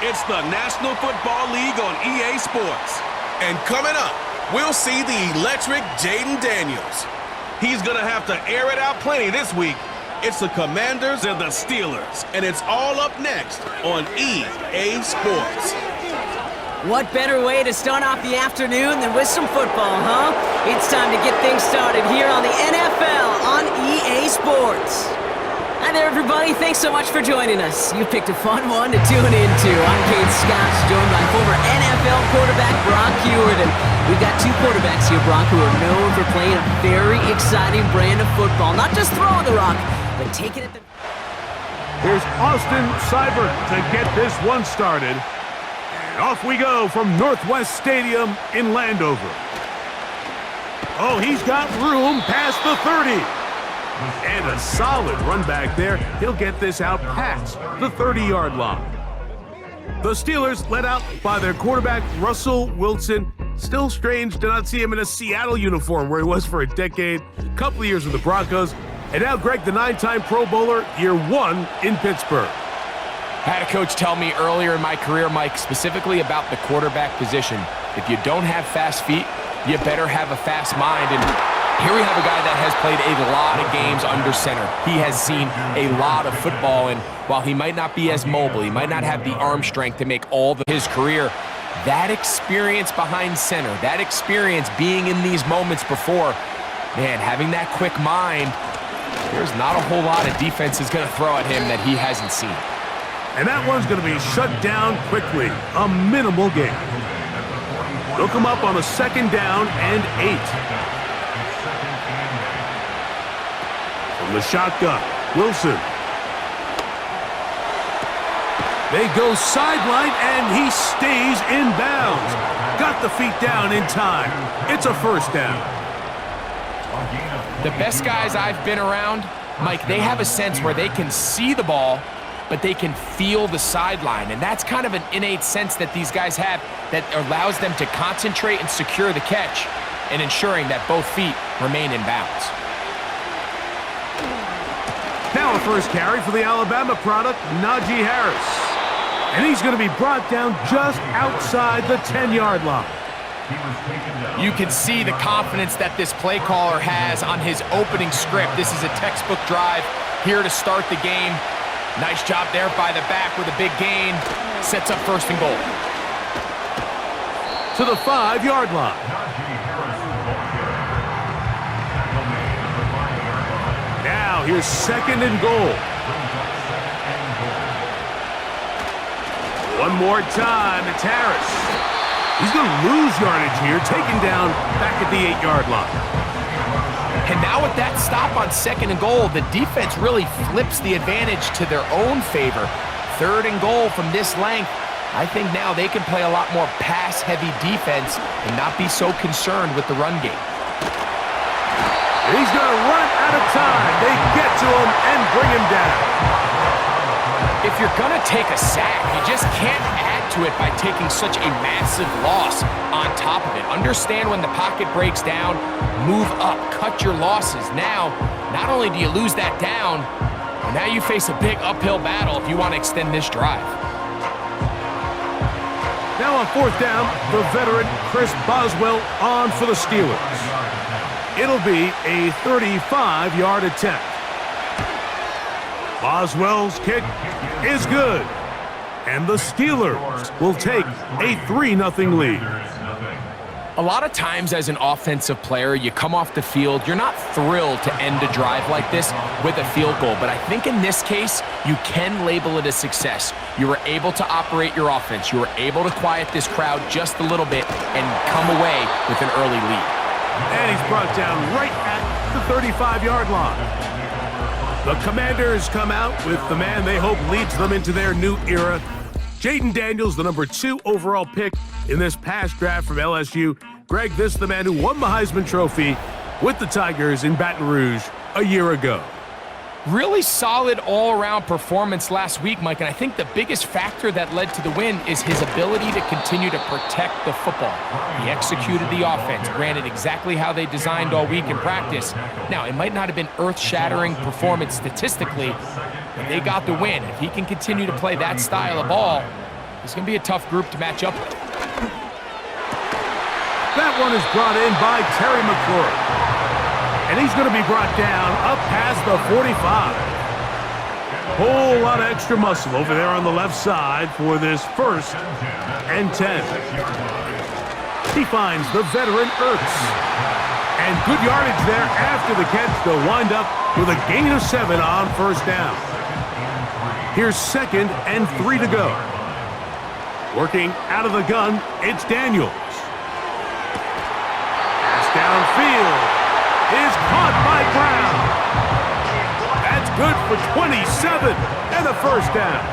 It's the National Football League on EA Sports. And coming up, we'll see the electric Jaden Daniels. He's going to have to air it out plenty this week. It's the Commanders and the Steelers, and it's all up next on EA Sports. What better way to start off the afternoon than with some football, huh? It's time to get things started here on the NFL on EA Sports. Hi there, everybody. Thanks so much for joining us. You picked a fun one to tune into. I'm Kate Scott, joined by former NFL quarterback Brock Huard. And we've got two quarterbacks here, Brock, who are known for playing a very exciting brand of football. Not just throwing the rock, but taking it. Here's Austin Seibert to get this one started. And off we go from Northwest Stadium in Landover. Oh, he's got room past the 30. And a solid run back there. He'll get this out past the 30-yard line. The Steelers led out by their quarterback, Russell Wilson. Still strange to not see him in a Seattle uniform where he was for a decade, a couple of years with the Broncos. And now Greg, the 9-time Pro Bowler, year one in Pittsburgh. I had a coach tell me earlier in my career, Mike, specifically about the quarterback position. If you don't have fast feet, you better have a fast mind. And here we have a guy that has played a lot of games under center. He has seen a lot of football, and while he might not be as mobile, he might not have the arm strength to make all of his career, that experience behind center, that experience being in these moments before, man, having that quick mind, there's not a whole lot of defense is going to throw at him that he hasn't seen. And that one's going to be shut down quickly. A minimal gain. They'll come up on a 2nd down and 8. From the shotgun, Wilson. They go sideline, and he stays in bounds. Got the feet down in time. It's a 1st down. The best guys I've been around, Mike, they have a sense where they can see the ball, but they can feel the sideline. And that's kind of an innate sense that these guys have that allows them to concentrate and secure the catch and ensuring that both feet remain in bounds. Now a first carry for the Alabama product, Najee Harris. And he's going to be brought down just outside the 10-yard line. You can see the confidence that this play caller has on his opening script. This is a textbook drive here to start the game. Nice job there by the back with a big gain. Sets up 1st and goal. To the 5-yard line. Now here's 2nd and goal. One more time, it's Harris. He's going to lose yardage here, taken down back at the 8-yard line. And now with that stop on 2nd and goal, the defense really flips the advantage to their own favor. 3rd and goal from this length. I think now they can play a lot more pass-heavy defense and not be so concerned with the run game. And he's going to run out of time. They get to him and bring him down. If you're going to take a sack, you just can't add to it by taking such a massive loss on top of it. Understand when the pocket breaks down, move up, cut your losses. Now, not only do you lose that down, but now you face a big uphill battle if you want to extend this drive. Now on 4th down, the veteran Chris Boswell on for the Steelers. It'll be a 35-yard attempt. Boswell's kick is good. And the Steelers will take a 3-0 lead. A lot of times as an offensive player, you come off the field, you're not thrilled to end a drive like this with a field goal. But I think in this case, you can label it a success. You were able to operate your offense. You were able to quiet this crowd just a little bit and come away with an early lead. And he's brought down right at the 35-yard line. The Commanders come out with the man they hope leads them into their new era. Jaden Daniels, the number 2 overall pick in this past draft from LSU. Greg, this is the man who won the Heisman Trophy with the Tigers in Baton Rouge a year ago. Really solid all-around performance last week, Mike, and I think the biggest factor that led to the win is his ability to continue to protect the football. He executed the offense, ran it exactly how they designed all week in practice. Now, it might not have been earth-shattering performance statistically, but they got the win. If he can continue to play that style of ball, It's going to be a tough group to match up with. That one is brought in by Terry McLaurin. And he's going to be brought down up past the 45. Whole lot of extra muscle over there on the left side for this 1st and 10. He finds the veteran Ertz. And good yardage there after the catch. They'll wind up with a gain of 7 on 1st down. Here's 2nd and 3 to go. Working out of the gun, it's Daniels. Pass downfield is caught by Brown. That's good for 27 and a 1st down.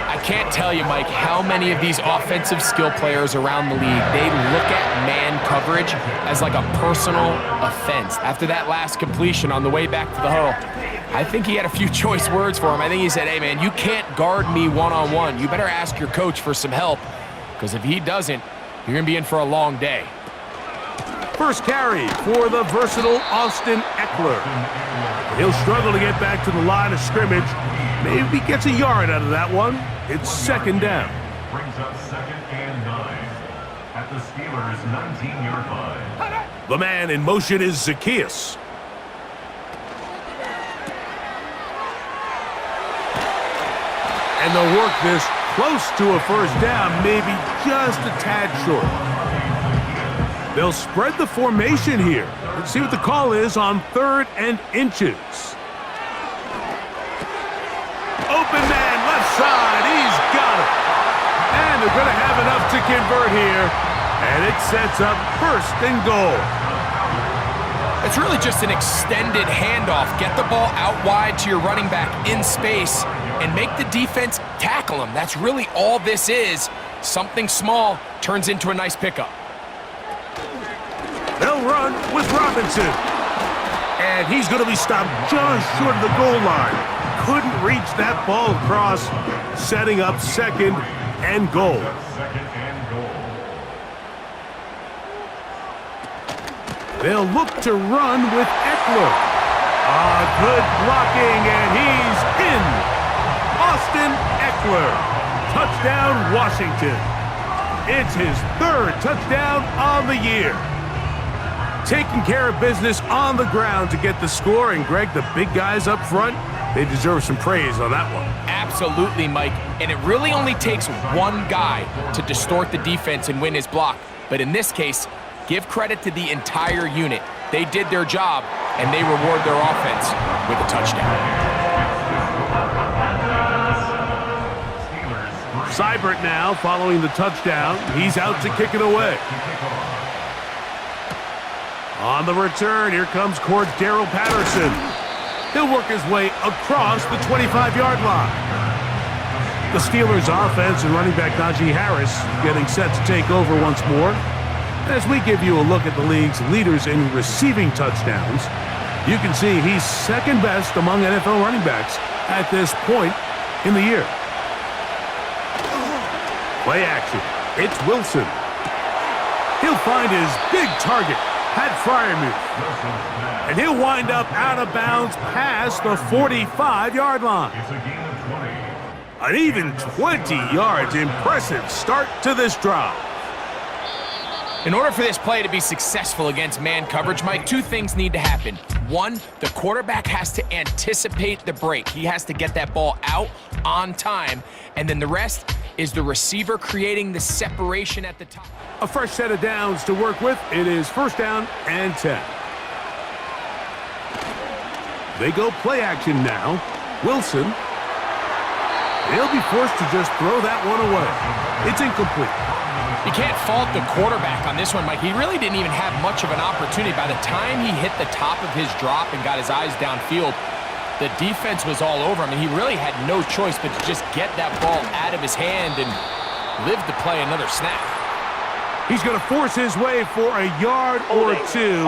I can't tell you, Mike, how many of these offensive skill players around the league, they look at man coverage as like a personal offense. After that last completion on the way back to the huddle, I think he had a few choice words for him. I think he said, hey, man, you can't guard me one-on-one. You better ask your coach for some help, because if he doesn't, you're going to be in for a long day. First carry for the versatile Austin Eckler. He'll struggle to get back to the line of scrimmage. Maybe gets a yard out of that one. It's 2nd down. Brings up 2nd and 9 at the Steelers' 19-yard line. The man in motion is Zacchaeus. And they'll work this close to a 1st down, maybe just a tad short. They'll spread the formation here. Let's see what the call is on 3rd and inches. Open man, left side, he's got it. And they're going to have enough to convert here. And it sets up 1st and goal. It's really just an extended handoff. Get the ball out wide to your running back in space and make the defense tackle him. That's really all this is. Something small turns into a nice pickup. They'll run with Robinson. And he's going to be stopped just short of the goal line. Couldn't reach that ball across, setting up 2nd and goal. 2nd and goal. They'll look to run with Eckler. Good blocking, and he's in. Austin Eckler. Touchdown, Washington. It's his 3rd touchdown on the year. Taking care of business on the ground to get the score, and Greg, the big guys up front, they deserve some praise on that one. Absolutely, Mike. And it really only takes one guy to distort the defense and win his block. But in this case, give credit to the entire unit. They did their job, and they reward their offense with a touchdown. Seibert now following the touchdown. He's out to kick it away. On the return, here comes Cordero Patterson. He'll work his way across the 25-yard line. The Steelers' offense and running back Najee Harris getting set to take over once more. As we give you a look at the league's leaders in receiving touchdowns, you can see he's 2nd best among NFL running backs at this point in the year. Play action. It's Wilson. He'll find his big target, Pat Freiermuth. And he'll wind up out of bounds past the 45-yard line. It's a gain of 20. An even 20 yards. Impressive start to this drive. In order for this play to be successful against man coverage, Mike, 2 things need to happen. 1, the quarterback has to anticipate the break. He has to get that ball out on time. And then the rest is the receiver creating the separation at the top. A fresh set of downs to work with. It is 1st down and 10. They go play action now. Wilson. He'll be forced to just throw that one away. It's incomplete. You can't fault the quarterback on this one, Mike. He really didn't even have much of an opportunity. By the time he hit the top of his drop and got his eyes downfield, the defense was all over him, and he really had no choice but to just get that ball out of his hand and live to play another snap. He's going to force his way for a yard or 2,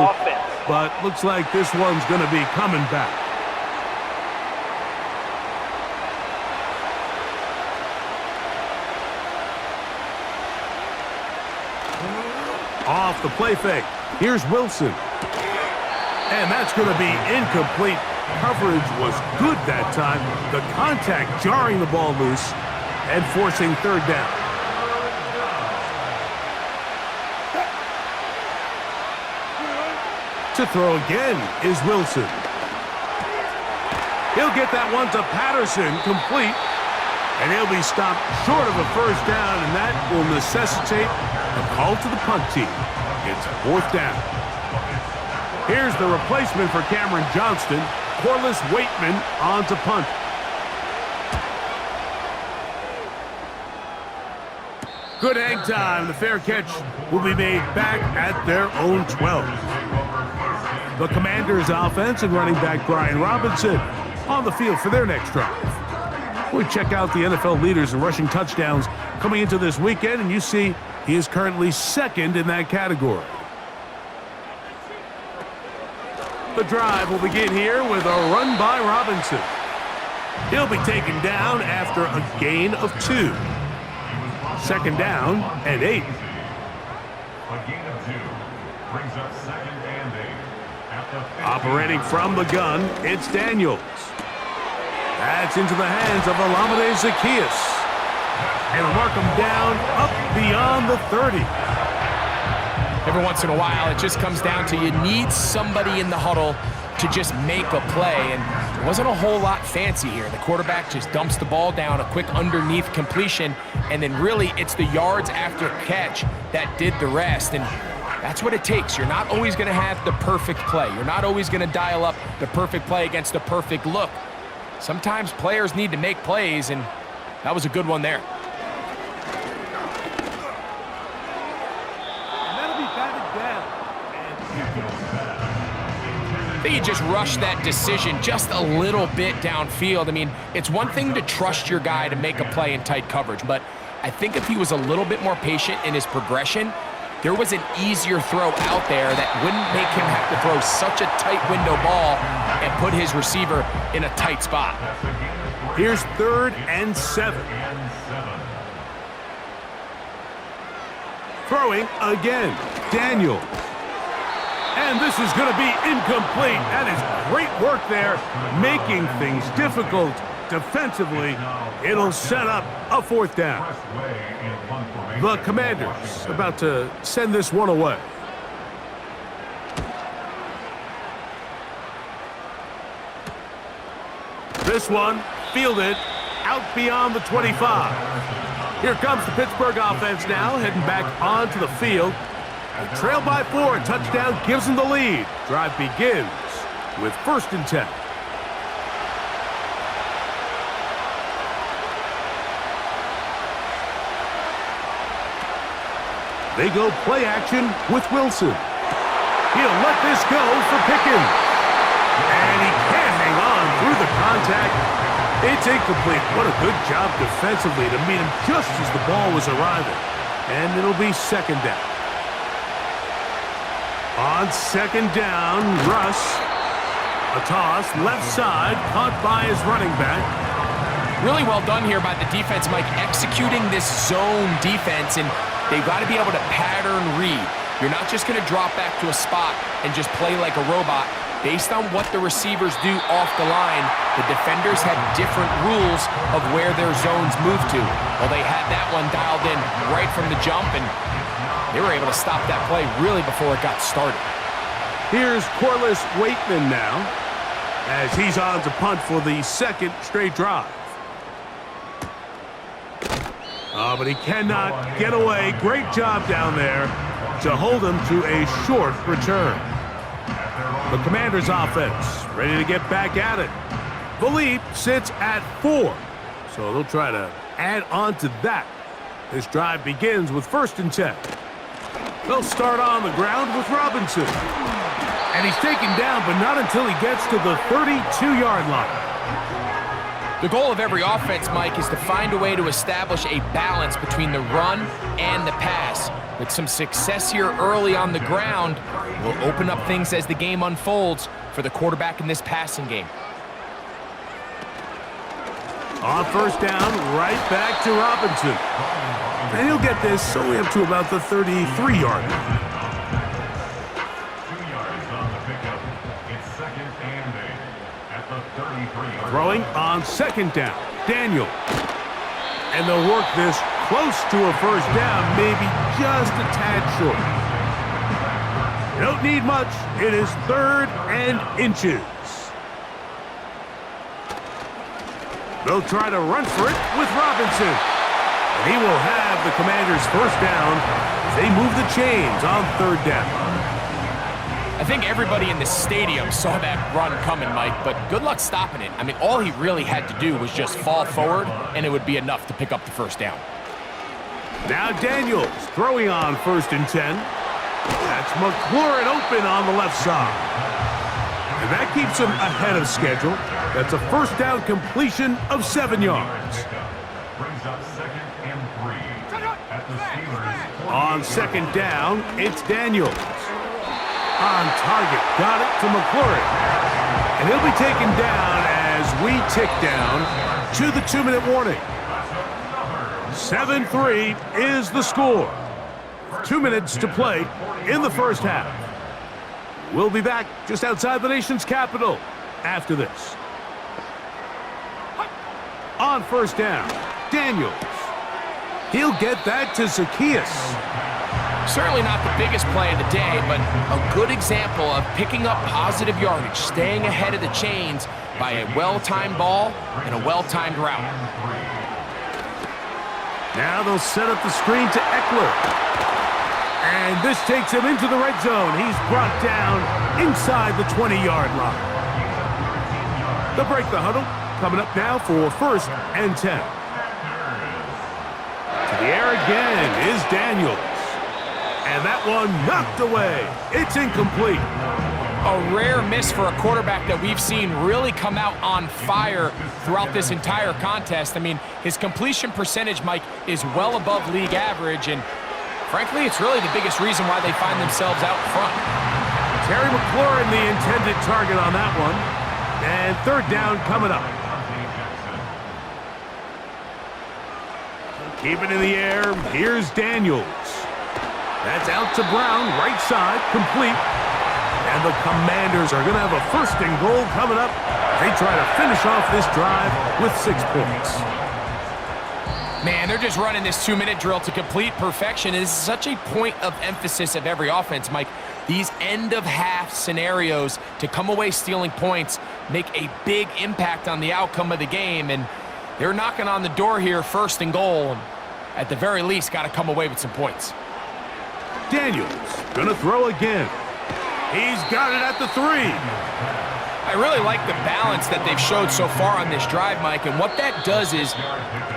but looks like this one's going to be coming back. Off the play fake. Here's Wilson. And that's going to be incomplete. Coverage was good that time. The contact jarring the ball loose. and forcing third down. To throw again is Wilson. He'll get that one to Patterson, complete. And he'll be stopped short of a first down, and that will necessitate a call to the punt team. It's fourth down. Here's the replacement for Cameron Johnston. Corliss Waitman on to punt. Good hang time. The fair catch will be made back at their own 12. The Commanders' offense and running back Brian Robinson on the field for their next drive. We check out the NFL leaders in rushing touchdowns coming into this weekend, and you see he is currently second in that category. The drive will begin here with a run by Robinson. He'll be taken down after a gain of 2. Second down and 8. A gain of 2 brings up second and 8. At the 50. Operating from the gun, it's Daniels. That's into the hands of Olamide Zaccheaus. And mark him down up beyond the 30. Every once in a while, it just comes down to you need somebody in the huddle to just make a play, and there wasn't a whole lot fancy here. The quarterback just dumps the ball down, a quick underneath completion, and then really it's the yards after catch that did the rest, and that's what it takes. You're not always going to have the perfect play. You're not always going to dial up the perfect play against the perfect look. Sometimes players need to make plays, and that was a good one there. And that'll be batted down. I think you just rush that decision just a little bit downfield. I mean, it's one thing to trust your guy to make a play in tight coverage, but I think if he was a little bit more patient in his progression, there was an easier throw out there that wouldn't make him have to throw such a tight window ball and put his receiver in a tight spot. Here's 3rd and 7. Throwing again, Daniels. And this is going to be incomplete. That is great work there, making things difficult defensively. It'll set up a 4th down. The Commanders about to send this one away. This one fielded out beyond the 25. Here comes the Pittsburgh offense now, heading back onto the field. They trail by 4, touchdown gives them the lead. Drive begins with 1st and 10. They go play action with Wilson. He'll let this go for Pickens. And he can't hang on through the contact. It's incomplete. What a good job defensively to meet him just as the ball was arriving. And it'll be 2nd down. On 2nd down, Russ. A toss, left side, caught by his running back. Really well done here by the defense, Mike, executing this zone defense, and they've got to be able to pattern read. You're not just going to drop back to a spot and just play like a robot. Based on what the receivers do off the line, the defenders have different rules of where their zones move to. Well, they had that one dialed in right from the jump, and they were able to stop that play really before it got started. Here's Corliss Waitman now, as he's on to punt for the 2nd straight drive. Oh, but he cannot get away. Great job down there to hold him to a short return. The Commanders' offense ready to get back at it. Philippe sits at 4, so they'll try to add on to that. This drive begins with 1st and 10. They'll start on the ground with Robinson. And he's taken down, but not until he gets to the 32-yard line. The goal of every offense, Mike, is to find a way to establish a balance between the run and the pass. With some success here early on the ground, will open up things as the game unfolds for the quarterback in this passing game. On 1st down, right back to Robinson. And he'll get this only up to about the 33-yard line. 2 yards on the pickup. It's 2nd and 8 at the 33-yard line. Throwing on 2nd down, Daniel. And And they'll work this close to a first down, maybe just a tad short. You don't need much. It is 3rd and inches. They'll try to run for it with Robinson. And he will have the Commanders' first down as they move the chains on 3rd down. I think everybody in the stadium saw that run coming, Mike, but good luck stopping it. I mean, all he really had to do was just fall forward, and it would be enough to pick up the first down. Now Daniels throwing on 1st and 10. That's McLaurin open on the left side. And that keeps him ahead of schedule. That's a first down completion of 7 yards. Brings up 2nd and 3 at the Steelers. On 2nd down, it's Daniels. On target, got it to McLaurin. And he'll be taken down as we tick down to the 2-minute warning. 7-3 is the score. 2 minutes to play in the first half. We'll be back just outside the nation's capital after this. On 1st down, Daniels. He'll get that to Zacchaeus. Certainly not the biggest play of the day, but a good example of picking up positive yardage, staying ahead of the chains by a well-timed ball and a well-timed route. Now they'll set up the screen to Eckler. And this takes him into the red zone. He's brought down inside the 20-yard line. They'll break the huddle. Coming up now for 1st and 10. To the air again is Daniels. And that one knocked away. It's incomplete. A rare miss for a quarterback that we've seen really come out on fire throughout this entire contest. I mean, his completion percentage, Mike, is well above league average, and frankly, it's really the biggest reason why they find themselves out front. Terry McLaurin, the intended target on that one. And 3rd down coming up. Keep it in the air. Here's Daniels. That's out to Brown, right side, complete. And the Commanders are going to have a 1st and goal coming up. They try to finish off this drive with 6 points. Man, they're just running this 2-minute drill to complete perfection. It is such a point of emphasis of every offense, Mike. These end-of-half scenarios to come away stealing points make a big impact on the outcome of the game. And they're knocking on the door here, 1st and goal. And at the very least, got to come away with some points. Daniels gonna throw again. He's got it at the 3. I really like the balance that they've showed so far on this drive, Mike, and what that does is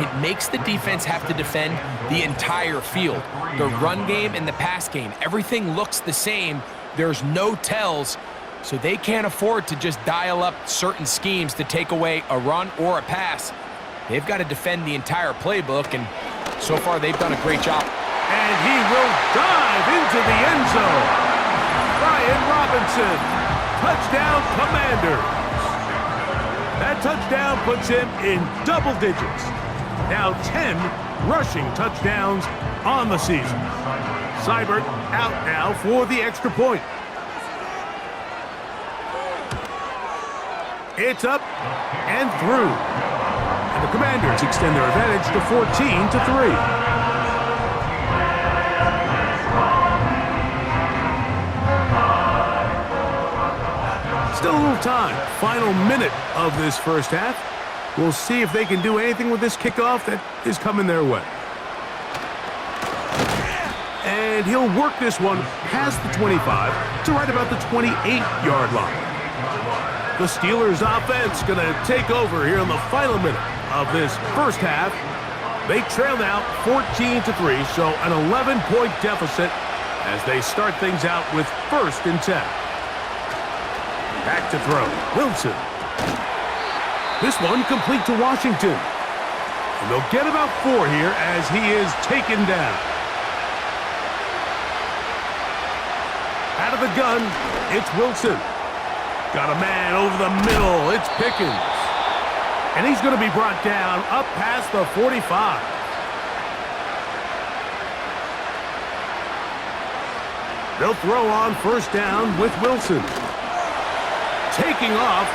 it makes the defense have to defend the entire field. The run game and the pass game, everything looks the same. There's no tells, so they can't afford to just dial up certain schemes to take away a run or a pass. They've got to defend the entire playbook, and so far they've done a great job. And he will dive into the end zone. Brian Robinson, touchdown Commanders. That touchdown puts him in double digits. Now 10 rushing touchdowns on the season. Seibert out now for the extra point. It's up and through. And the Commanders extend their advantage to 14-3. Still a little time. Final minute of this first half. We'll see if they can do anything with this kickoff that is coming their way. And he'll work this one past the 25 to right about the 28-yard line. The Steelers offense going to take over here in the final minute of this first half. They trail now 14-3, so an 11-point deficit as they start things out with 1st and 10. Back to throw. Wilson. This one complete to Washington. And they'll get about 4 here as he is taken down. Out of the gun, it's Wilson. Got a man over the middle. It's Pickens. And he's going to be brought down up past the 45. They'll throw on 1st down with Wilson. Taking off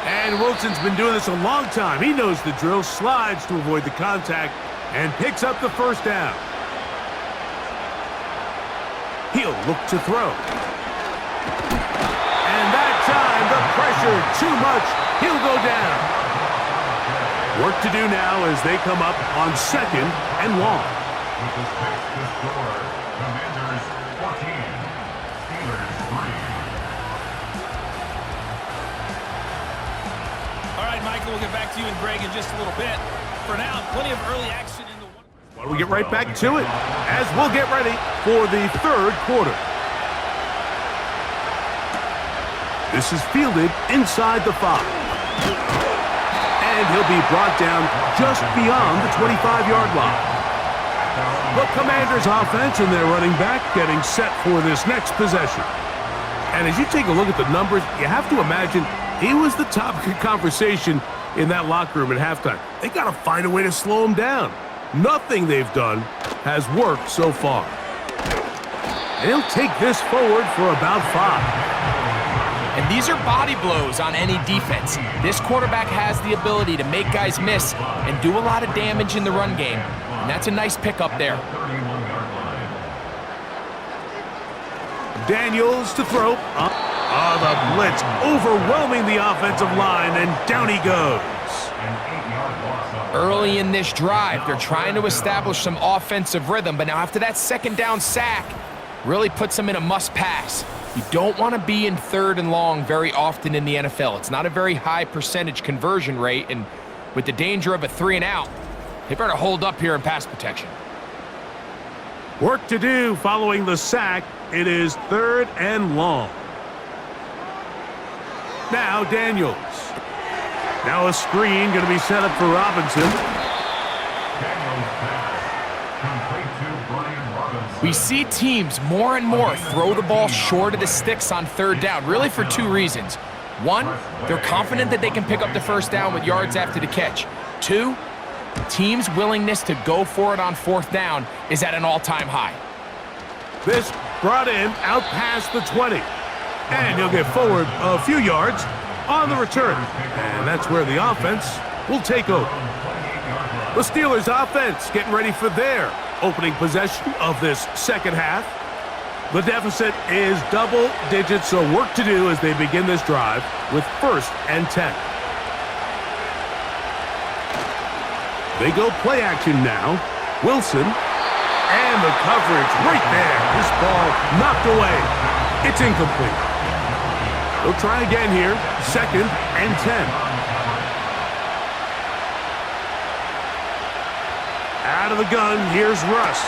And Wilson's been doing this a long time. He knows the drill, slides to avoid the contact, and picks up the first down. He'll look to throw. And that time, the pressure, too much. He'll go down. Work to do now as they come up on 2nd and long. With the six to score, Commanders 14, Steelers 3. All right, Michael, we'll get back to you and Greg in just a little bit. For now, plenty of early action in the one. Well, we get right back to it as we'll get ready for the 3rd quarter. This is fielded inside the 5. And he'll be brought down just beyond the 25-yard line. The Commanders' offense and their running back getting set for this next possession. And as you take a look at the numbers, you have to imagine he was the topic of conversation in that locker room at halftime. They got to find a way to slow him down. Nothing they've done has worked so far. And he'll take this forward for about 5. And these are body blows on any defense. This quarterback has the ability to make guys miss and do a lot of damage in the run game. And that's a nice pickup there. 31-yard line. Daniels to throw. The blitz overwhelming the offensive line, and down he goes. An 8-yard loss. Early in this drive, they're trying to establish some offensive rhythm, but now after that 2nd down sack, really puts them in a must-pass. You don't want to be in 3rd and long very often in the NFL. It's not a very high percentage conversion rate, and with the danger of a 3-and-out, they better hold up here in pass protection. Work to do following the sack. It is 3rd and long. Now Daniels. Now a screen going to be set up for Robinson. Daniels pass. Complete to Brian Robinson. We see teams more and more throw the ball short of the sticks on 3rd down, really for 2 reasons. 1, they're confident that they can pick up the first down with yards after the catch. 2, teams' willingness to go for it on 4th down is at an all-time high. This brought in out past the 20. And he'll get forward a few yards on the return. And that's where the offense will take over. The Steelers offense getting ready for their opening possession of this 2nd half. The deficit is double digits, so work to do as they begin this drive with 1st and 10. They go play action now. Wilson. And the coverage right there. This ball knocked away. It's incomplete. They'll try again here. 2nd and 10. Out of the gun, here's Russ.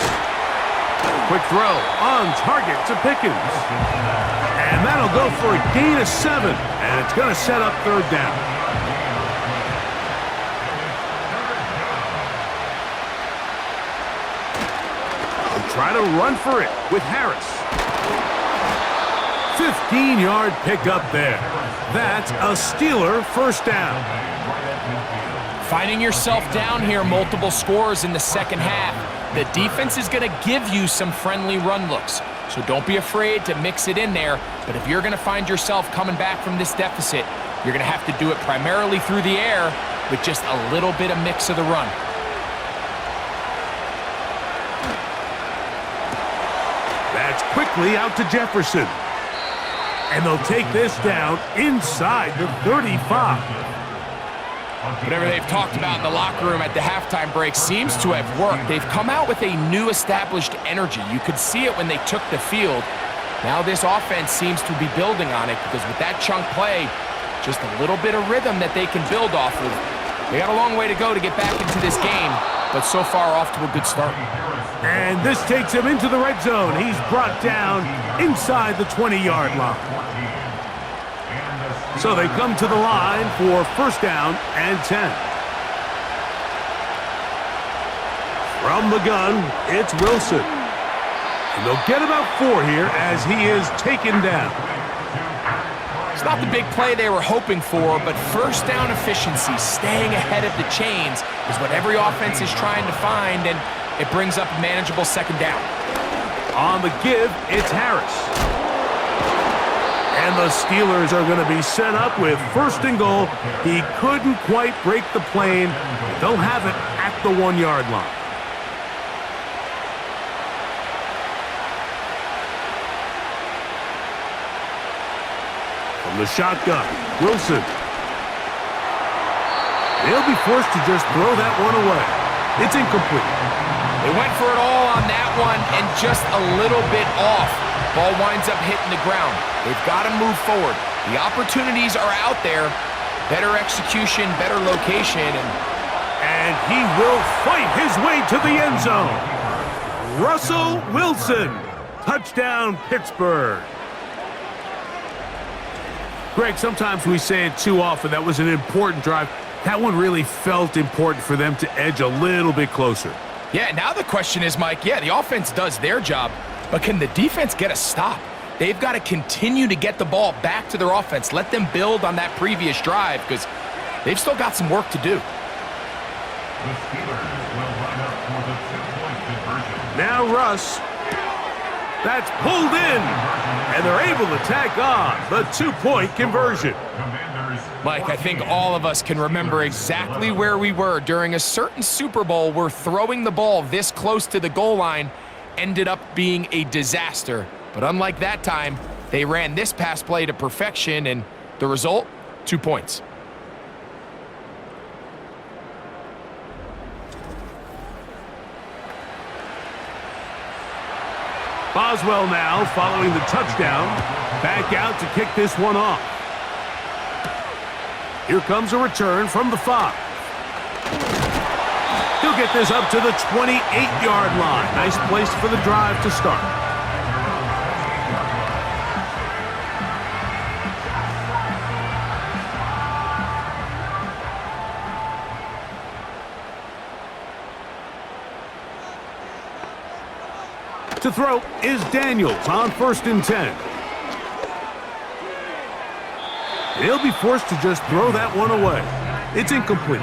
Quick throw on target to Pickens. And that'll go for a gain of 7. And it's going to set up 3rd down. They'll try to run for it with Harris. 15-yard pickup there. That's a Steeler first down. Finding yourself down here multiple scores in the 2nd half. The defense is going to give you some friendly run looks. So don't be afraid to mix it in there. But if you're going to find yourself coming back from this deficit, you're going to have to do it primarily through the air with just a little bit of mix of the run. That's quickly out to Jefferson. And they'll take this down inside the 35. Whatever they've talked about in the locker room at the halftime break seems to have worked. They've come out with a new established energy. You could see it when they took the field. Now this offense seems to be building on it because with that chunk play, just a little bit of rhythm that they can build off of. They got a long way to go to get back into this game, but so far off to a good start. And this takes him into the red zone. He's brought down inside the 20-yard line. So they come to the line for 1st down and 10. From the gun, it's Wilson. And they'll get about 4 here as he is taken down. It's not the big play they were hoping for, but 1st down efficiency, staying ahead of the chains, is what every offense is trying to find, and it brings up a manageable 2nd down. On the give, it's Harris. And the Steelers are going to be set up with first and goal. He couldn't quite break the plane. They'll have it at the 1-yard line. From the shotgun, Wilson. They'll be forced to just throw that one away. It's incomplete. They went for it all on that one and just a little bit off. Ball winds up hitting the ground. They've got to move forward. The opportunities are out there. Better execution, better location, and he will fight his way to the end zone. Russell Wilson. Touchdown, Pittsburgh. Greg, sometimes we say it too often. That was an important drive. That one really felt important for them to edge a little bit closer. Yeah, now the question is, Mike, yeah, the offense does their job, but can the defense get a stop? They've got to continue to get the ball back to their offense. Let them build on that previous drive because they've still got some work to do. The Steelers will line up for the 2-point conversion. Now Russ. That's pulled in, and they're able to tack on the 2-point conversion. Mike, I think all of us can remember exactly where we were during a certain Super Bowl where throwing the ball this close to the goal line ended up being a disaster. But unlike that time, they ran this pass play to perfection, and the result, 2 points. Boswell now following the touchdown. Back out to kick this one off. Here comes a return from the 5. He'll get this up to the 28-yard line. Nice place for the drive to start. To throw is Daniels on 1st and 10. He'll be forced to just throw that one away. It's incomplete.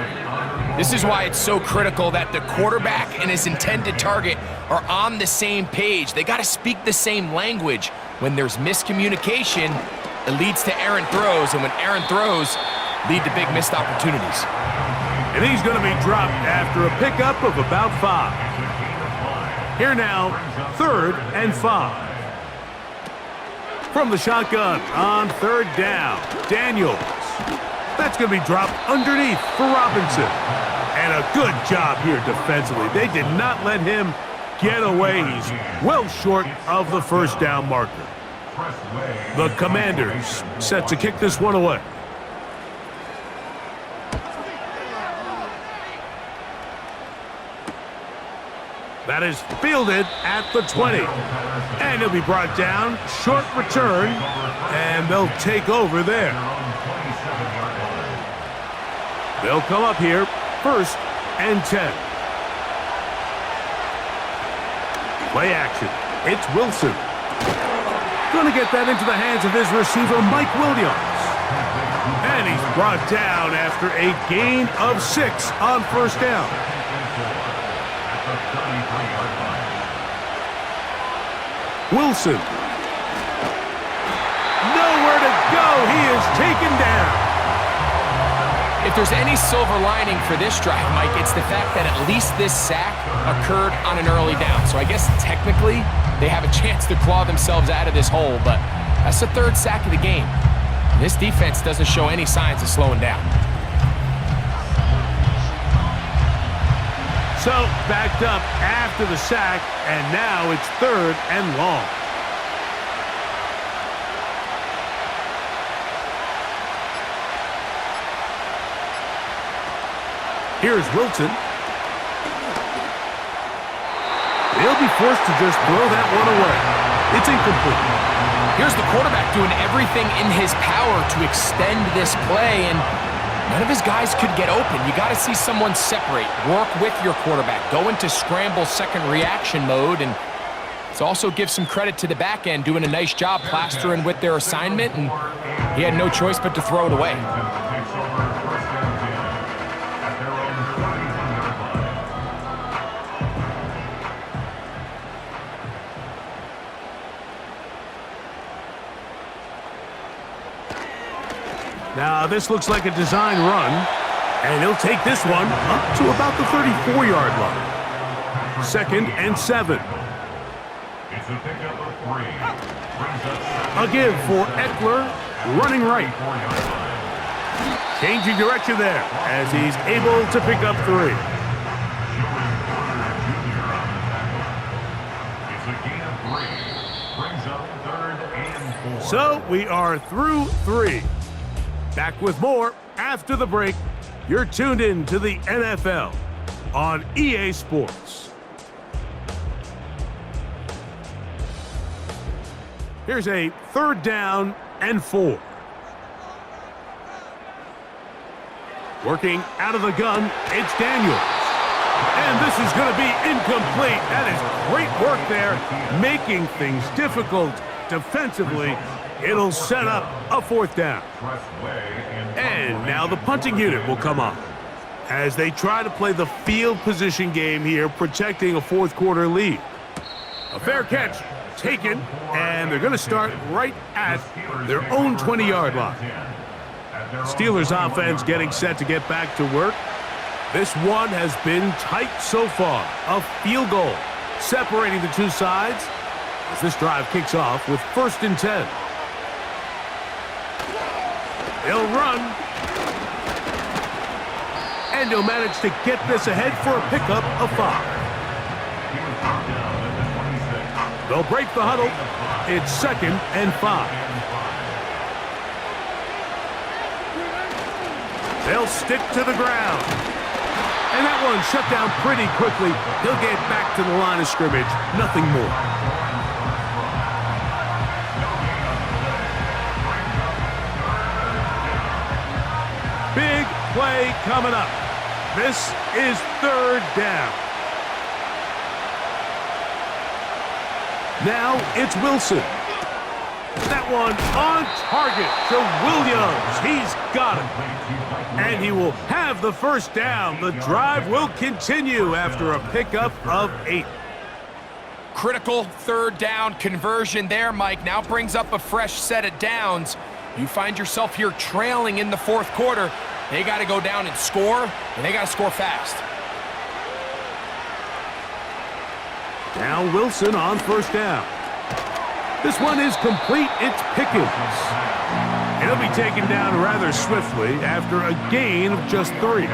This is why it's so critical that the quarterback and his intended target are on the same page. They got to speak the same language. When there's miscommunication, it leads to errant throws, and when errant throws lead to big missed opportunities. And he's going to be dropped after a pickup of about 5. Here now, 3rd and 5. From the shotgun on 3rd down, Daniels. That's going to be dropped underneath for Robinson. And a good job here defensively. They did not let him get away. He's well short of the 1st down marker. The Commanders set to kick this one away. That is fielded at the 20. And he'll be brought down. Short return. And they'll take over there. They'll come up here. 1st and 10. Play action. It's Wilson. Going to get that into the hands of his receiver, Mike Williams. And he's brought down after a gain of 6 on 1st down. Wilson. Nowhere to go. He is taken down. If there's any silver lining for this drive, Mike, it's the fact that at least this sack occurred on an early down. So I guess technically they have a chance to claw themselves out of this hole, but that's the 3rd sack of the game. This defense doesn't show any signs of slowing down. So backed up after the sack, and now it's 3rd and long. Here's Wilson. He'll be forced to just throw that one away. It's incomplete. Here's the quarterback doing everything in his power to extend this play, and none of his guys could get open. You got to see someone separate, work with your quarterback, go into scramble second reaction mode, and it's also give some credit to the back end doing a nice job plastering with their assignment, and he had no choice but to throw it away. Now, this looks like a design run, and he'll take this one up to about the 34-yard line. 2nd and 7. It's a pickup of 3. Brings up A give for Eckler, running right. 4-yard line. Changing direction there as he's able to pick up 3. It's a gain of 3. Brings up 3rd and 4. So we are through 3. Back with more after the break. You're tuned in to the NFL on EA Sports. Here's a 3rd down and 4. Working out of the gun, it's Daniels. And this is going to be incomplete. That is great work there, making things difficult defensively. It'll set up a 4th down. And now the punting unit will come on as they try to play the field position game here, protecting a 4th quarter lead. A fair catch taken, and they're going to start right at their own 20-yard line. Steelers offense getting set to get back to work. This one has been tight so far. A field goal separating the two sides as this drive kicks off with 1st and 10. He'll run. And he'll manage to get this ahead for a pickup of 5. They'll break the huddle. It's 2nd and 5. They'll stick to the ground. And that one shut down pretty quickly. He'll get back to the line of scrimmage. Nothing more. Big play coming up. This is 3rd down. Now it's Wilson. That one on target to Williams. He's got it. And he will have the 1st down. The drive will continue after a pickup of 8. Critical 3rd down conversion there, Mike. Now brings up a fresh set of downs. You find yourself here trailing in the 4th quarter. They got to go down and score, and they got to score fast. Now Wilson on 1st down. This one is complete. It's Pickens. He'll be taken down rather swiftly after a gain of just 3.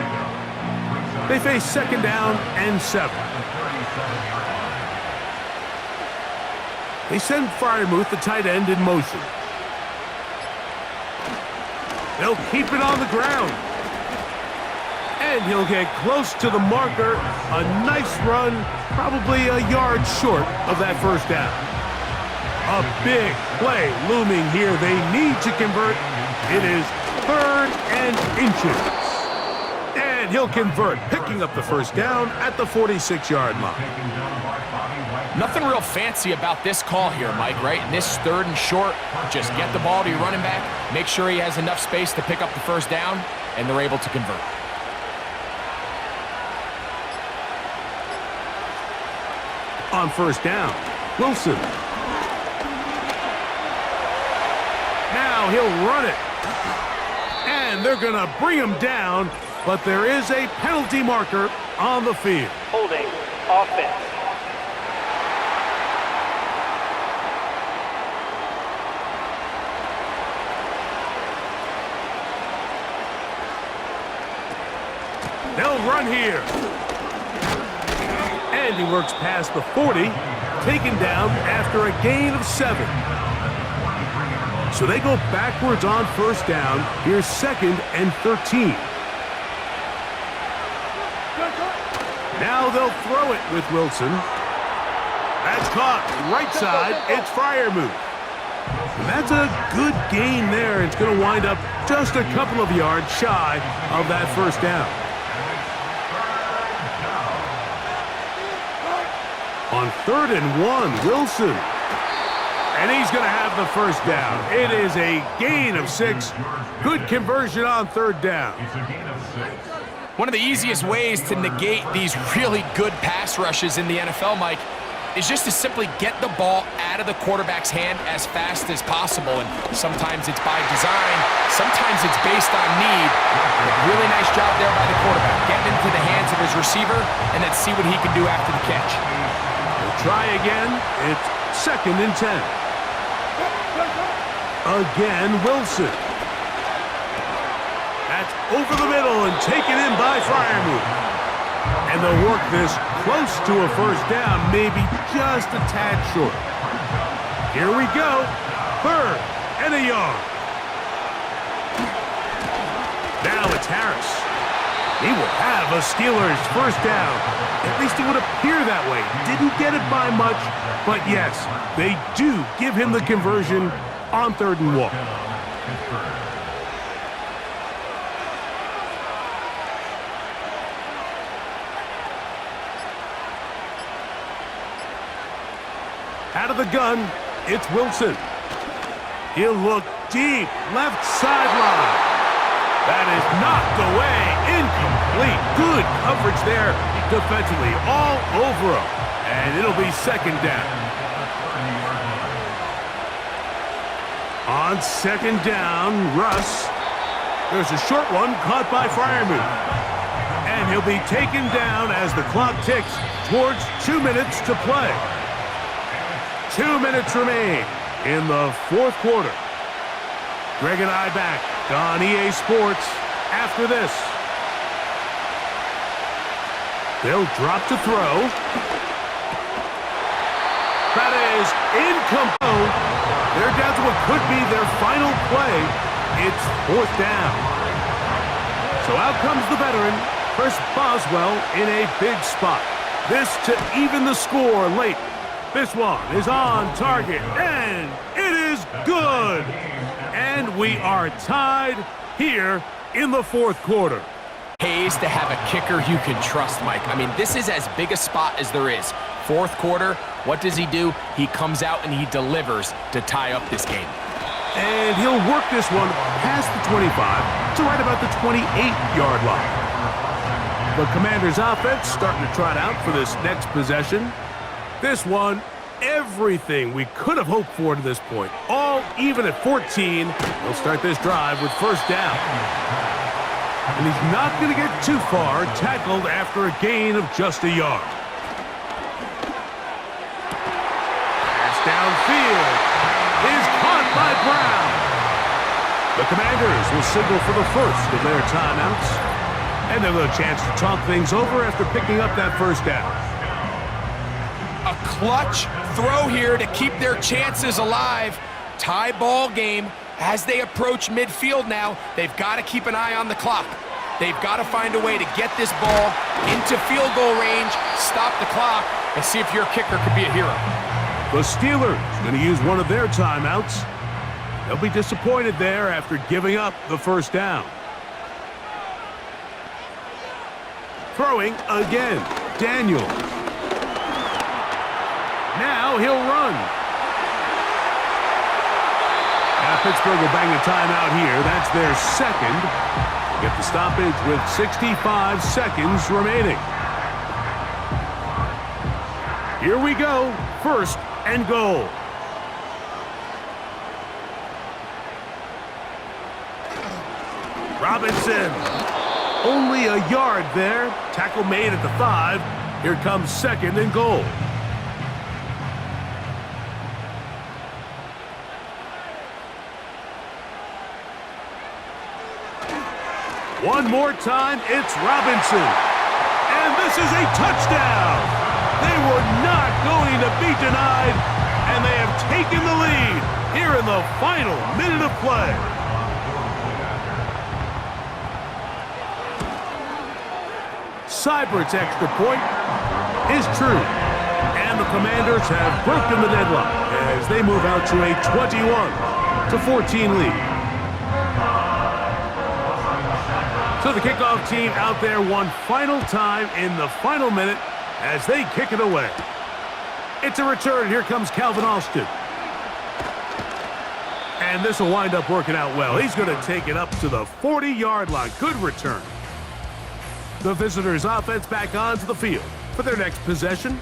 They face 2nd down and 7. They send Freiermuth, the tight end, in motion. They'll keep it on the ground. And he'll get close to the marker. A nice run, probably a yard short of that 1st down. A big play looming here. They need to convert. It is 3rd and inches. And he'll convert, picking up the 1st down at the 46-yard line. Nothing real fancy about this call here, Mike, right? In this 3rd and short, just get the ball to your running back, make sure he has enough space to pick up the 1st down, and they're able to convert. On 1st down, Wilson. Now he'll run it. And they're going to bring him down, but there is a penalty marker on the field. Holding offense. They'll run here. And he works past the 40, taken down after a gain of 7. So they go backwards on 1st down. Here's 2nd and 13. Now they'll throw it with Wilson. That's caught right side. It's Freiermuth. And that's a good gain there. It's going to wind up just a couple of yards shy of that 1st down. On 3rd and 1, Wilson. And he's going to have the 1st down. It is a gain of 6. Good conversion on 3rd down. It's a gain of 6. One of the easiest ways to negate these really good pass rushes in the NFL, Mike, is just to simply get the ball out of the quarterback's hand as fast as possible. And sometimes it's by design, sometimes it's based on need. But really nice job there by the quarterback, getting into the hands of his receiver, and then see what he can do after the catch. We'll try again. It's 2nd and 10. Again, Wilson. That's over the middle and taken in by Freiermuth. And they'll work this close to a first down, maybe just a tad short. Here we go. 3rd and a yard. Now it's Harris. He will have a Steelers first down. At least it would appear that way. Didn't get it by much, but yes, they do give him the conversion on 3rd and 1. Out of the gun, it's Wilson. He'll look deep, left sideline. That is knocked away, incomplete. Good coverage there defensively, all over him. And it'll be 2nd down. On 2nd down, Russ. There's a short one caught by Freiermuth. And he'll be taken down as the clock ticks towards 2 minutes to play. 2 minutes remain in the 4th quarter. Greg and I back on EA Sports after this. They'll drop to throw. That is incomplete. They're down to what could be their final play. It's 4th down. So out comes the veteran, Chris Boswell, in a big spot. This to even the score late. This one is on target, and it is good. And we are tied here in the 4th quarter. Pays to have a kicker you can trust, Mike. I mean, this is as big a spot as there is. 4th quarter, what does he do? He comes out and he delivers to tie up this game. And he'll work this one past the 25 to right about the 28-yard line. The Commanders' offense starting to trot out for this next possession. This one, everything we could have hoped for to this point. All even at 14. They'll start this drive with first down. And he's not going to get too far, tackled after a gain of just a yard. Pass downfield is caught by Brown. The Commanders will signal for the first of their timeouts. And they'll have a chance to talk things over after picking up that first down. A clutch throw here to keep their chances alive. Tie ball game. As they approach midfield now, they've got to keep an eye on the clock. They've got to find a way to get this ball into field goal range, stop the clock, and see if your kicker could be a hero. The Steelers going to use one of their timeouts. They'll be disappointed there after giving up the first down. Throwing again, Daniels. Now he'll run. Now Pittsburgh will bang a timeout here. That's their 2nd. Get the stoppage with 65 seconds remaining. Here we go. 1st and goal. Robinson. Only a yard there. Tackle made at the 5. Here comes 2nd and goal. One more time, it's Robinson. And this is a touchdown. They were not going to be denied, and they have taken the lead here in the final minute of play. Seibert's extra point is true, and the Commanders have broken the deadlock as they move out to a 21-14 lead. So the kickoff team out there one final time in the final minute as they kick it away. It's a return. Here comes Calvin Austin. And this will wind up working out well. He's going to take it up to the 40-yard line. Good return. The visitors' offense back onto the field for their next possession.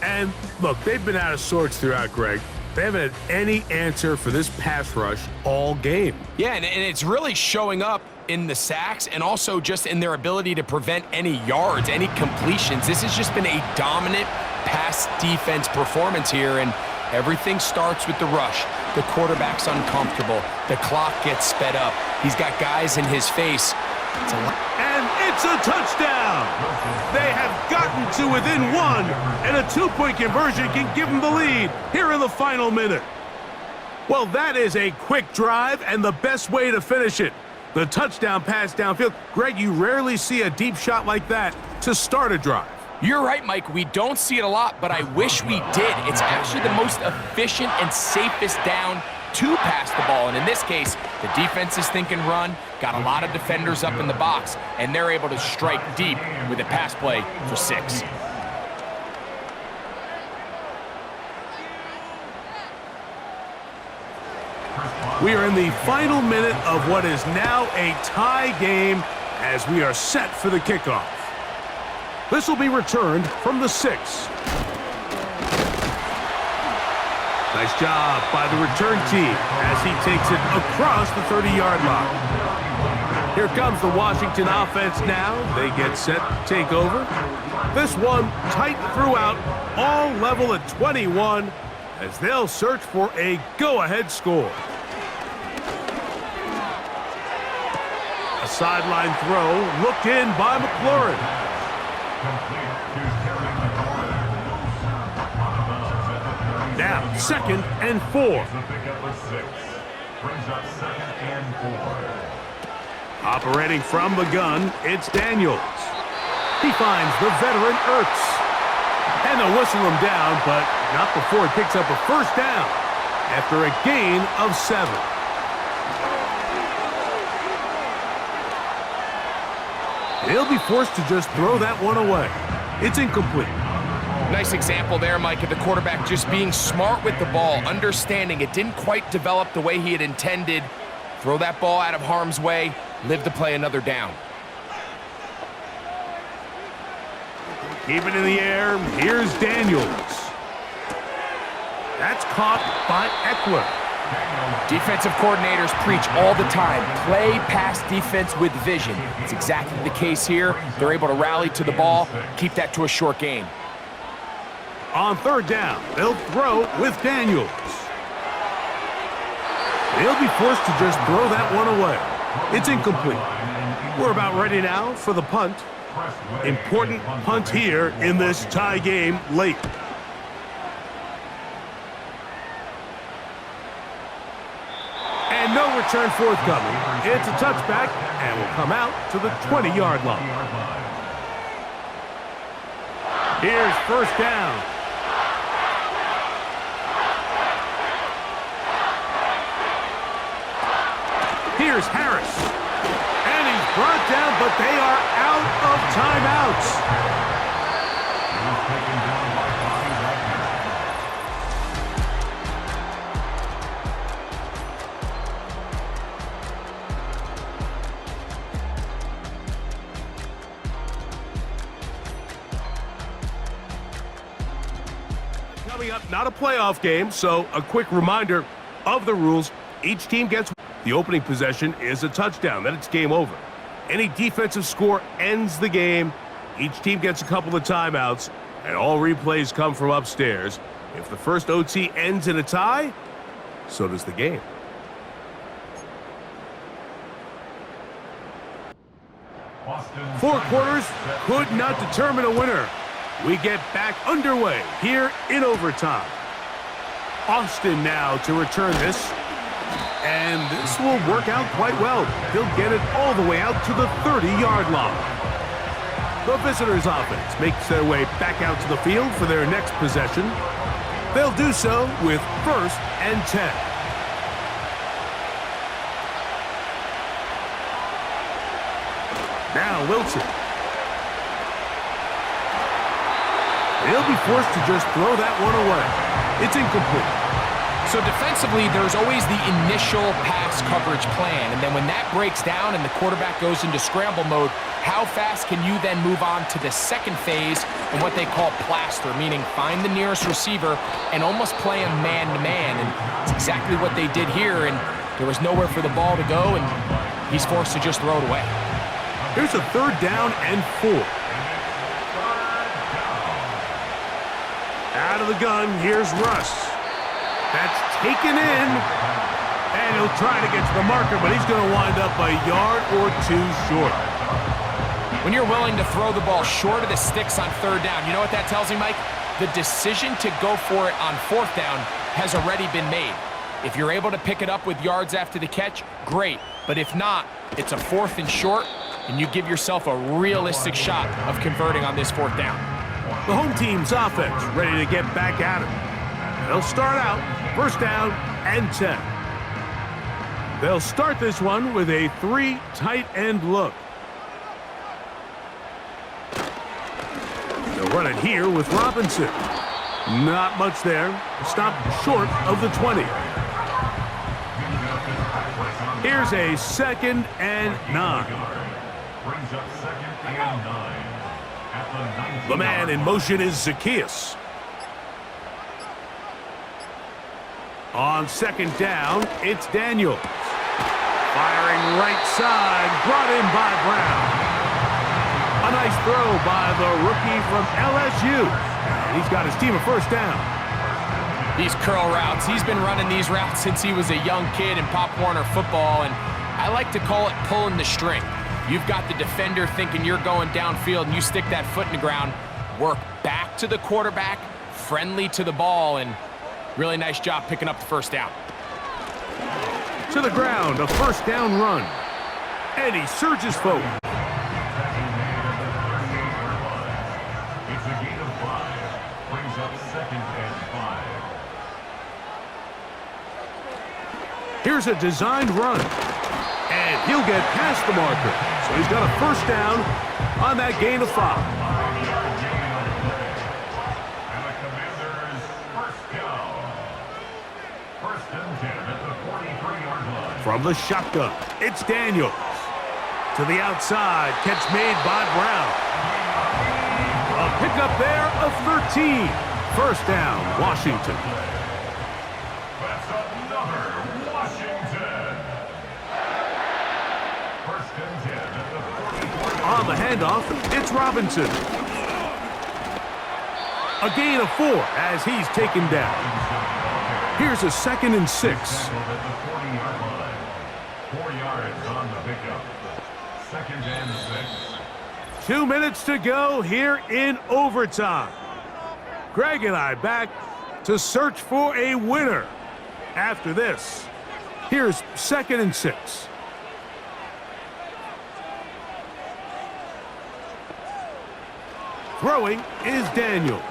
And look, they've been out of sorts throughout, Greg. They haven't had any answer for this pass rush all game. Yeah, and it's really showing up in the sacks and also just in their ability to prevent any yards, any completions. This has just been a dominant pass defense performance here, and everything starts with the rush. The quarterback's uncomfortable. The clock gets sped up. He's got guys in his face. And it's a touchdown! They have gotten to within one, and a 2-point conversion can give them the lead here in the final minute. Well, that is a quick drive and the best way to finish it. The touchdown pass downfield. Greg, you rarely see a deep shot like that to start a drive. You're right, Mike. We don't see it a lot, but I wish we did. It's actually the most efficient and safest down to pass the ball. And in this case, the defense is thinking run, got a lot of defenders up in the box, and they're able to strike deep with a pass play for 6. We are in the final minute of what is now a tie game as we are set for the kickoff. This will be returned from the 6. Nice job by the return team as he takes it across the 30-yard line. Here comes the Washington offense now. They get set to take over. This one tight throughout, all level at 21 as they'll search for a go-ahead score. A sideline throw looked in by McLaurin. Now, 2nd and 4. Operating from the gun, it's Daniels. He finds the veteran Ertz. And they'll whistle him down, but not before he picks up a first down after a gain of 7. He'll be forced to just throw that one away. It's incomplete. Nice example there, Mike, of the quarterback just being smart with the ball, understanding it didn't quite develop the way he had intended. Throw that ball out of harm's way, live to play another down. Keep it in the air. Here's Daniels. That's caught by Eckler. Defensive coordinators preach all the time, play pass defense with vision. It's exactly the case here. They're able to rally to the ball, keep that to a short game. On 3rd down, they'll throw with Daniels. They'll be forced to just throw that one away. It's incomplete. We're about ready now for the punt. Important punt here in this tie game late. And no return forthcoming. It's a touchback and will come out to the 20-yard line. Here's 1st down. Here's Harris. And he's brought down, but they are out of timeouts. Coming up, not a playoff game, so a quick reminder of the rules. Each team gets the opening possession is a touchdown. Then it's game over. Any defensive score ends the game. Each team gets a couple of timeouts, and all replays come from upstairs. If the first OT ends in a tie, so does the game. Four quarters could not determine a winner. We get back underway here in overtime. Austin now to return this. And this will work out quite well. He'll get it all the way out to the 30-yard line. The visitors' offense makes their way back out to the field for their next possession. They'll do so with 1st and 10. Now Wilson. He'll be forced to just throw that one away. It's incomplete. So defensively, there's always the initial pass coverage plan, and then when that breaks down and the quarterback goes into scramble mode, how fast can you then move on to the second phase and what they call plaster, meaning find the nearest receiver and almost play him man-to-man, and it's exactly what they did here, and there was nowhere for the ball to go, and he's forced to just throw it away. Here's a 3rd down and 4. Out of the gun, here's Russ. That's taken in, and he'll try to get to the marker, but he's going to wind up a yard or 2 short. When you're willing to throw the ball short of the sticks on 3rd down, you know what that tells me, Mike? The decision to go for it on 4th down has already been made. If you're able to pick it up with yards after the catch, great. But if not, it's a 4th and short, and you give yourself a realistic shot of converting on this 4th down. The home team's offense ready to get back at it. They'll start out 1st down and 10. They'll start this one with a 3 tight end look. They'll run it here with Robinson. Not much there. Stop short of the 20. Here's a 2nd and 9. Brings up 2nd and 9. At the 19. The man in motion is Zacchaeus. On 2nd down, it's Daniels. Firing right side, brought in by Brown. A nice throw by the rookie from LSU. And he's got his team a 1st down. These curl routes, he's been running these routes since he was a young kid in Pop Warner football, and I like to call it pulling the string. You've got the defender thinking you're going downfield, and you stick that foot in the ground, work back to the quarterback, friendly to the ball, and really nice job picking up the 1st down. To the ground, a 1st down run. And he surges forward. It's a gain of 5. Brings up 2nd and 5. Here's a designed run. And he'll get past the marker. So he's got a 1st down on that gain of 5. And the Commanders' 1st down. 1st and 10 at the 43-yard line. From the shotgun, it's Daniels. To the outside, catch made by Brown. A pickup there of 13. 1st down, Washington. That's another Washington. 1st and 10 at the 44. On the handoff, it's Robinson. A gain of 4 as he's taken down. Here's a 2nd and 6. At the 40-yard line. 4 yards on the pickup. 2nd and 6. 2 minutes to go here in overtime. Greg and I back to search for a winner. After this, here's 2nd and 6. Throwing is Daniels.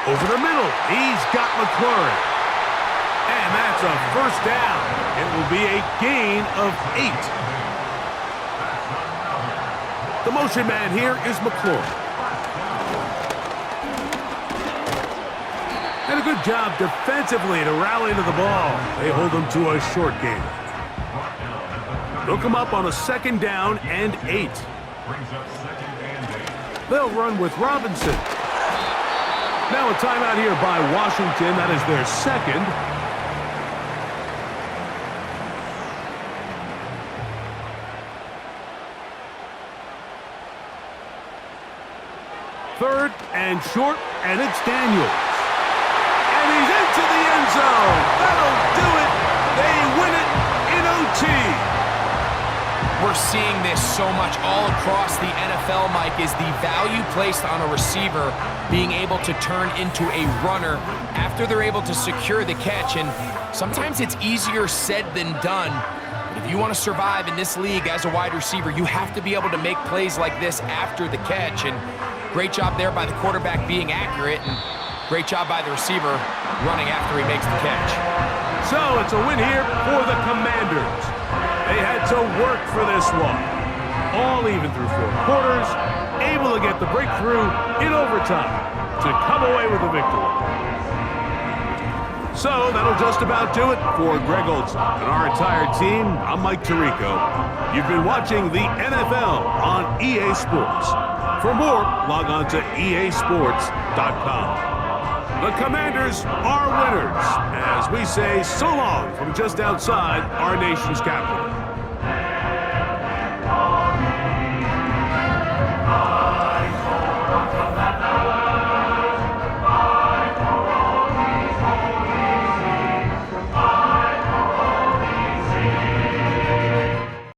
Over the middle, he's got McLaurin. And that's a 1st down. It will be a gain of 8. The motion man here is McLaurin. And a good job defensively to rally to the ball. They hold them to a short game. They'll come up on a 2nd down and 8. Brings up 2nd and 8. They'll run with Robinson. Now a timeout here by Washington. That is their 2nd. Third and short, and it's Daniels. And he's into the end zone. That'll do it. They win it in OT. We're seeing this so much all across the NFL, Mike, is the value placed on a receiver being able to turn into a runner after they're able to secure the catch. And sometimes it's easier said than done. But if you want to survive in this league as a wide receiver, you have to be able to make plays like this after the catch. And great job there by the quarterback being accurate, and great job by the receiver running after he makes the catch. So it's a win here for the Commanders. They had to work for this one. All even through 4 quarters, able to get the breakthrough in overtime to come away with a victory. So that'll just about do it for Greg Olson and our entire team. I'm Mike Tirico. You've been watching the NFL on EA Sports. For more, log on to easports.com. The Commanders are winners as we say so long from just outside our nation's capital.